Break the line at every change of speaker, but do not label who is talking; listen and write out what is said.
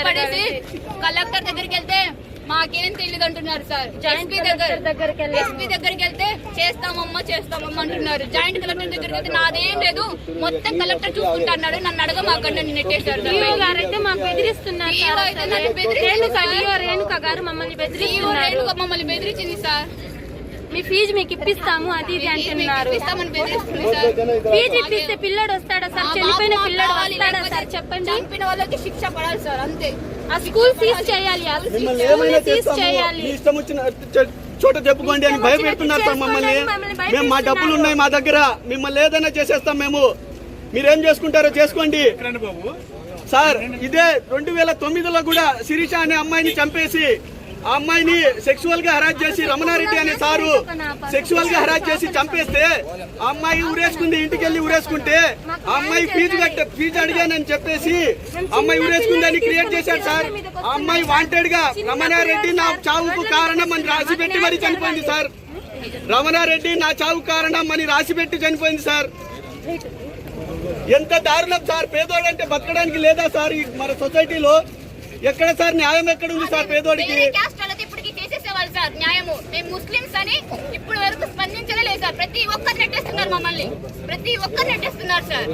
పడేసి కలెక్టర్ దగ్గరికి వెళ్తే మాకేం తెలియదు అంటున్నారు సార్. ఎస్పీ దగ్గరికి వెళ్తే చేస్తామమ్మా అంటున్నారు. జాయింట్ కలెక్టర్ దగ్గరికి వెళ్తే నాదేం లేదు మొత్తం కలెక్టర్ చూసుకుంటున్నాడు, నన్ను అడగ మాకండి నెట్టేశారు. మమ్మల్ని బెదిరించింది సార్.
మీ ఫీజు మీకు ఇప్పిస్తాము అది ఇది అంటున్నారు. ఫీజు ఇప్పిస్తే పిల్లడు వస్తాడా సార్? చనిపోయిన పిల్లడు వస్తాడా సార్? చెప్పండి.
చనిపోయిన వాళ్ళకి శిక్ష పడాలి సార్, అంతే.
ఆ స్కూల్ సీజ్ చేయాలి,
ఇష్టం వచ్చిన చోట చెప్పుకోండి అని భయపెడుతున్నారు సార్ మమ్మల్ని. మేము మా డబ్బులు ఉన్నాయి మా దగ్గర, మిమ్మల్ని ఏదైనా చేసేస్తాం మేము, మీరేం చేసుకుంటారో చేసుకోండి సార్. ఇదే 2009లో కూడా శిరీష అనే అమ్మాయిని చంపేసి ఆ అమ్మాయిని సెక్సువల్ గా హరాస్ చేసి రమణారెడ్డి అనే సారు సెక్సువల్ గా హరాస్ చేసి చంపేస్తే ఆ అమ్మాయి ఊరేసుకుంది, ఇంటికి వెళ్ళి ఊరేసుకుంటే ఆ అమ్మాయి ఫీజు అడిగానని చెప్పేసి అమ్మాయి ఊరేసుకుందని క్రియేట్ చేశారు సార్. ఆ అమ్మాయి వాంటెడ్ గా రమణారెడ్డి నా చావుకు కారణం అని రాసిపెట్టి మరి చనిపోయింది సార్. రమణారెడ్డి నా చావు కారణం అని రాసిపెట్టి చనిపోయింది సార్. ఎంత దారుణం సార్. పేదోడంటే బతకడానికి లేదా సార్ మన సొసైటీలో? ఎక్కడ సార్ న్యాయం ఎక్కడ ఉంది సార్ పేదోడికి?
ఇప్పటికి చేసేసేవాళ్ళు సార్ న్యాయము. మేము ముస్లింస్ అని ఇప్పుడు వరకు స్పందించలేదు సార్. ప్రతి ఒక్కరు నెట్టేస్తున్నారు మమ్మల్ని, ప్రతి ఒక్కరు నెట్టేస్తున్నారు సార్.